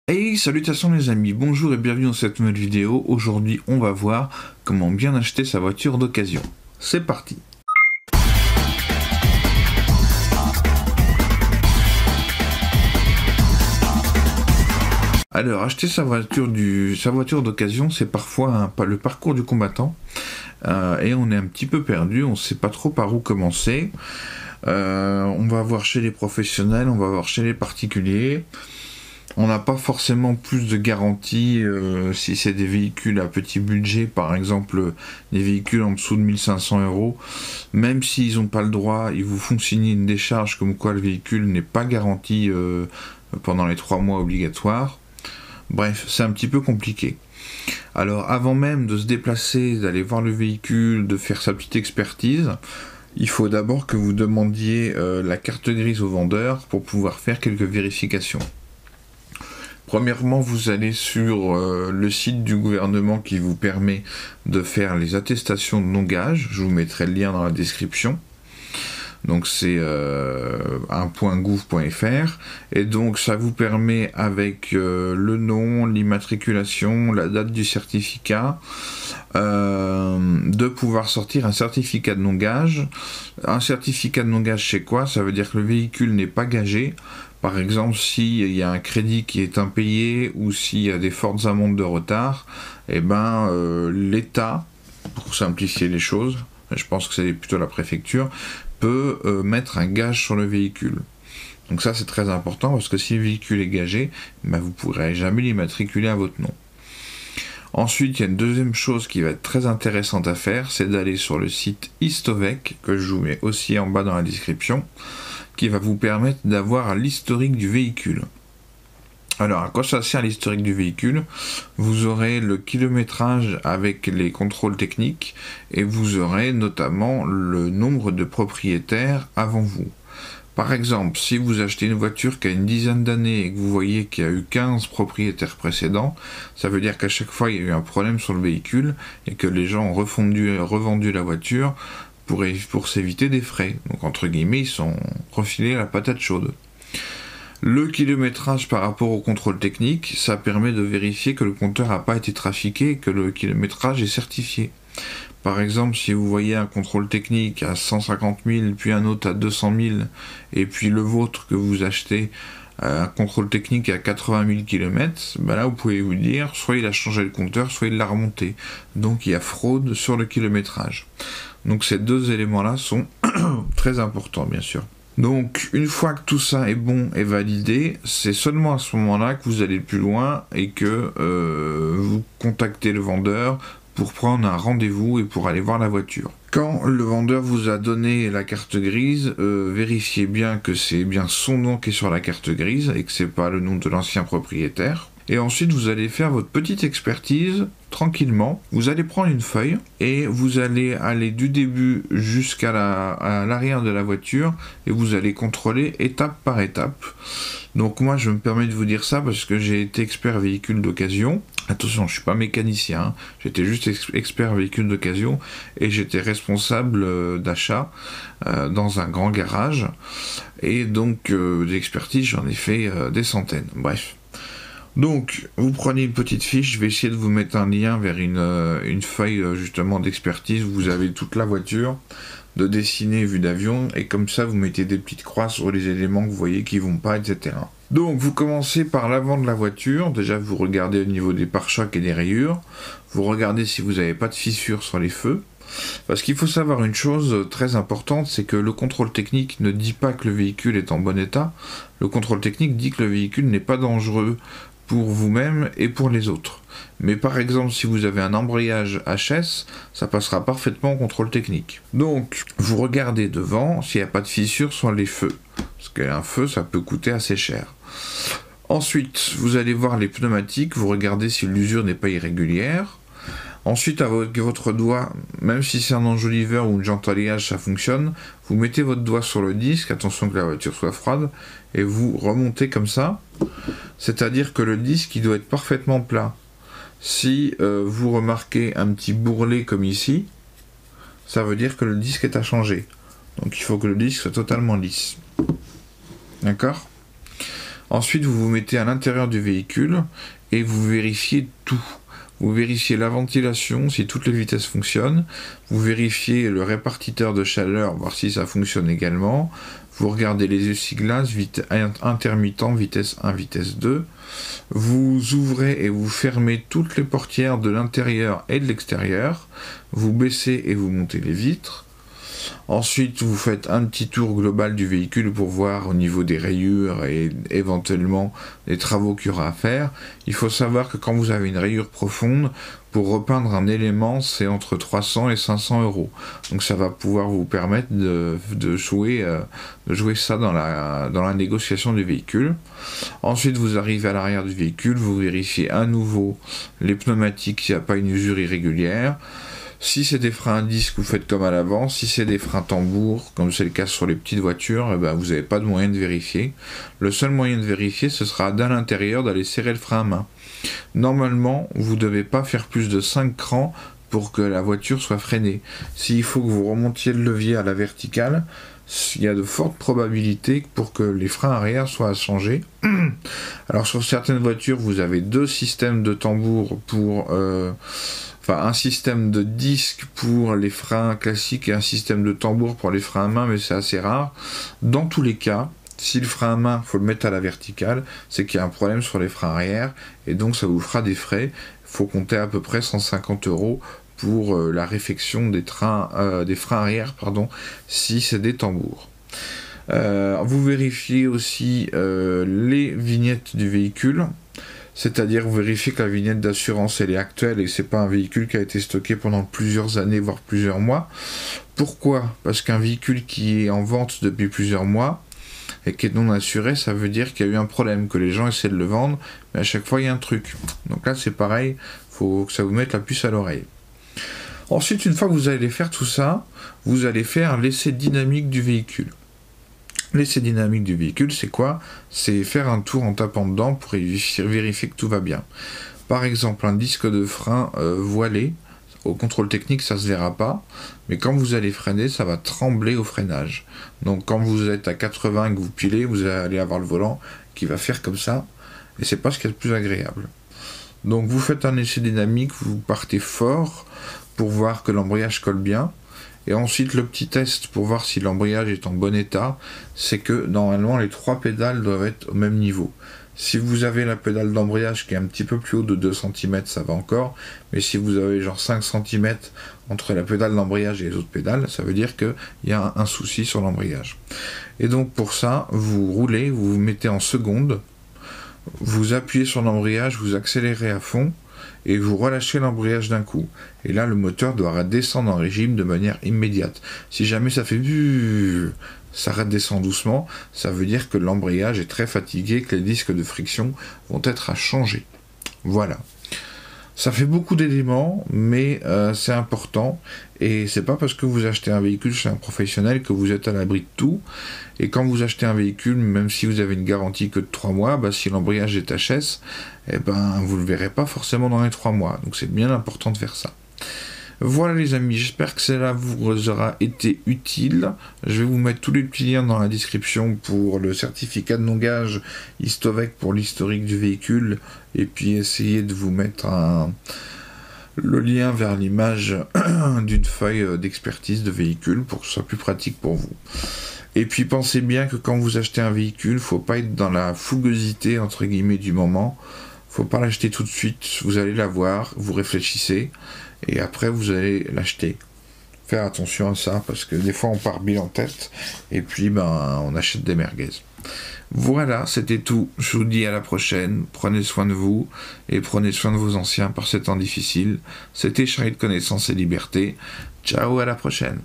Hey, salutations les amis, bonjour et bienvenue dans cette nouvelle vidéo. Aujourd'hui, on va voir comment bien acheter sa voiture d'occasion. C'est parti. Alors, acheter sa voiture d'occasion, c'est parfois le parcours du combattant. Et on est un petit peu perdu, on ne sait pas trop par où commencer. On va voir chez les professionnels, on va voir chez les particuliers. On n'a pas forcément plus de garantie si c'est des véhicules à petit budget, par exemple des véhicules en dessous de 1500 €. Même s'ils n'ont pas le droit, ils vous font signer une décharge comme quoi le véhicule n'est pas garanti pendant les 3 mois obligatoires. Bref, c'est un petit peu compliqué. Alors avant même de se déplacer, d'aller voir le véhicule, de faire sa petite expertise, il faut d'abord que vous demandiez la carte grise au vendeur pour pouvoir faire quelques vérifications. Premièrement, vous allez sur le site du gouvernement qui vous permet de faire les attestations de non-gage. Je vous mettrai le lien dans la description. Donc c'est un.gouv.fr et donc ça vous permet avec le nom, l'immatriculation, la date du certificat de pouvoir sortir un certificat de non-gage. Un certificat de non-gage, c'est quoi? Ça veut dire que le véhicule n'est pas gagé. Par exemple, s'il y a un crédit qui est impayé ou s'il y a des fortes amendes de retard, eh ben, l'État, pour simplifier les choses, je pense que c'est plutôt la préfecture, peut mettre un gage sur le véhicule. Donc ça, c'est très important parce que si le véhicule est gagé, ben, vous ne pourrez jamais l'immatriculer à votre nom. Ensuite, il y a une deuxième chose qui va être très intéressante à faire, c'est d'aller sur le site Histovec, que je vous mets aussi en bas dans la description, qui va vous permettre d'avoir l'historique du véhicule. Alors, à quoi ça sert l'historique du véhicule? Vous aurez le kilométrage avec les contrôles techniques et vous aurez notamment le nombre de propriétaires avant vous. Par exemple, si vous achetez une voiture qui a une dizaine d'années et que vous voyez qu'il y a eu 15 propriétaires précédents, ça veut dire qu'à chaque fois il y a eu un problème sur le véhicule et que les gens ont revendu la voiture pour s'éviter des frais. Donc entre guillemets, ils sont refilés la patate chaude. Le kilométrage par rapport au contrôle technique, ça permet de vérifier que le compteur n'a pas été trafiqué et que le kilométrage est certifié. Par exemple, si vous voyez un contrôle technique à 150 000, puis un autre à 200 000, et puis le vôtre que vous achetez un contrôle technique à 80 000 km, ben là vous pouvez vous dire, soit il a changé le compteur, soit il l'a remonté. Donc il y a fraude sur le kilométrage. Donc ces deux éléments-là sont très importants, bien sûr. Donc une fois que tout ça est bon et validé, c'est seulement à ce moment-là que vous allez plus loin et que vous contactez le vendeur pour prendre un rendez-vous et pour aller voir la voiture. Quand le vendeur vous a donné la carte grise, vérifiez bien que c'est bien son nom qui est sur la carte grise et que c'est pas le nom de l'ancien propriétaire. Et ensuite, vous allez faire votre petite expertise tranquillement. Vous allez prendre une feuille et vous allez aller du début jusqu'à l'arrière de la voiture et vous allez contrôler étape par étape. Donc moi, je me permets de vous dire ça parce que j'ai été expert véhicule d'occasion. Attention, je suis pas mécanicien, hein. J'étais juste expert véhicule d'occasion et j'étais responsable d'achat dans un grand garage. Et donc, d'expertise, j'en ai fait des centaines. Bref. Donc, vous prenez une petite fiche, je vais essayer de vous mettre un lien vers une feuille justement d'expertise où vous avez toute la voiture, de dessiner vue d'avion, et comme ça vous mettez des petites croix sur les éléments que vous voyez qui vont pas, etc. Donc vous commencez par l'avant de la voiture, déjà vous regardez au niveau des pare-chocs et des rayures, vous regardez si vous n'avez pas de fissures sur les feux, parce qu'il faut savoir une chose très importante, c'est que le contrôle technique ne dit pas que le véhicule est en bon état, le contrôle technique dit que le véhicule n'est pas dangereux pour vous-même et pour les autres. Mais par exemple, si vous avez un embrayage HS, ça passera parfaitement au contrôle technique. Donc, vous regardez devant s'il n'y a pas de fissure sur les feux. Parce qu'un feu, ça peut coûter assez cher. Ensuite, vous allez voir les pneumatiques, vous regardez si l'usure n'est pas irrégulière. Ensuite, avec votre doigt, même si c'est un enjoliveur ou une jante alliage, ça fonctionne, vous mettez votre doigt sur le disque, attention que la voiture soit froide, et vous remontez comme ça, c'est-à-dire que le disque, il doit être parfaitement plat. Si vous remarquez un petit bourrelet comme ici, ça veut dire que le disque est à changer. Donc il faut que le disque soit totalement lisse. D'accord ? Ensuite, vous vous mettez à l'intérieur du véhicule et vous vérifiez tout. Vous vérifiez la ventilation, si toutes les vitesses fonctionnent. Vous vérifiez le répartiteur de chaleur, voir si ça fonctionne également. Vous regardez les essuie-glaces, intermittent, vitesse 1, vitesse 2. Vous ouvrez et vous fermez toutes les portières de l'intérieur et de l'extérieur. Vous baissez et vous montez les vitres. Ensuite, vous faites un petit tour global du véhicule pour voir au niveau des rayures et éventuellement les travaux qu'il y aura à faire. Il faut savoir que quand vous avez une rayure profonde, pour repeindre un élément, c'est entre 300 et 500 euros. Donc ça va pouvoir vous permettre de jouer ça dans la négociation du véhicule. Ensuite, vous arrivez à l'arrière du véhicule, vous vérifiez à nouveau les pneumatiques s'il n'y a pas une usure irrégulière. Si c'est des freins à disque, vous faites comme à l'avant. Si c'est des freins tambour, comme c'est le cas sur les petites voitures, eh ben, vous n'avez pas de moyen de vérifier. Le seul moyen de vérifier, ce sera d'à l'intérieur d'aller serrer le frein à main. Normalement, vous ne devez pas faire plus de 5 crans pour que la voiture soit freinée. S'il faut que vous remontiez le levier à la verticale, il y a de fortes probabilités pour que les freins arrière soient à changer. Alors sur certaines voitures, vous avez 2 systèmes de tambour pour... un système de disque pour les freins classiques et un système de tambour pour les freins à main, mais c'est assez rare. Dans tous les cas, si le frein à main, il faut le mettre à la verticale, c'est qu'il y a un problème sur les freins arrière, et donc ça vous fera des frais. Il faut compter à peu près 150 € pour la réfection des freins arrière, si c'est des tambours. Vous vérifiez aussi les vignettes du véhicule. C'est-à-dire vous vérifiez que la vignette d'assurance elle est actuelle et que c'est pas un véhicule qui a été stocké pendant plusieurs années, voire plusieurs mois. Pourquoi ? Parce qu'un véhicule qui est en vente depuis plusieurs mois et qui est non assuré, ça veut dire qu'il y a eu un problème, que les gens essaient de le vendre, mais à chaque fois il y a un truc. Donc là c'est pareil, il faut que ça vous mette la puce à l'oreille. Ensuite, une fois que vous allez faire tout ça, vous allez faire l'essai dynamique du véhicule. L'essai dynamique du véhicule, c'est quoi ? C'est faire un tour en tapant dedans pour vérifier que tout va bien. Par exemple, un disque de frein voilé, au contrôle technique, ça ne se verra pas, mais quand vous allez freiner, ça va trembler au freinage. Donc quand vous êtes à 80 et que vous pilez, vous allez avoir le volant qui va faire comme ça, et c'est pas ce qui est le plus agréable. Donc vous faites un essai dynamique, vous partez fort pour voir que l'embrayage colle bien. Et ensuite, le petit test pour voir si l'embrayage est en bon état, c'est que normalement les 3 pédales doivent être au même niveau. Si vous avez la pédale d'embrayage qui est un petit peu plus haut de 2 cm, ça va encore. Mais si vous avez genre 5 cm entre la pédale d'embrayage et les autres pédales, ça veut dire qu'il y a un souci sur l'embrayage. Et donc pour ça, vous roulez, vous vous mettez en seconde, vous appuyez sur l'embrayage, vous accélérez à fond, et vous relâchez l'embrayage d'un coup. Et là, le moteur doit redescendre en régime de manière immédiate. Si jamais ça fait ça redescend doucement, ça veut dire que l'embrayage est très fatigué, que les disques de friction vont être à changer. Voilà. Ça fait beaucoup d'éléments, mais c'est important. Et c'est pas parce que vous achetez un véhicule chez un professionnel que vous êtes à l'abri de tout. Et quand vous achetez un véhicule, même si vous avez une garantie que de 3 mois, si l'embrayage est HS, vous le verrez pas forcément dans les 3 mois. Donc c'est bien important de faire ça. Voilà les amis, j'espère que cela vous aura été utile. Je vais vous mettre tous les petits liens dans la description pour le certificat de non-gage Histovec pour l'historique du véhicule, et puis essayer de vous mettre le lien vers l'image d'une feuille d'expertise de véhicule pour que ce soit plus pratique pour vous. Et puis pensez bien que quand vous achetez un véhicule, il ne faut pas être dans la fougueusité entre guillemets du moment. Faut pas l'acheter tout de suite, vous allez l'avoir, vous réfléchissez, et après vous allez l'acheter. Faire attention à ça, parce que des fois on part bilan en tête, et puis on achète des merguez. Voilà, c'était tout. Je vous dis à la prochaine. Prenez soin de vous, et prenez soin de vos anciens par ces temps difficiles. C'était Charlie de Connaissance et Liberté. Ciao, à la prochaine.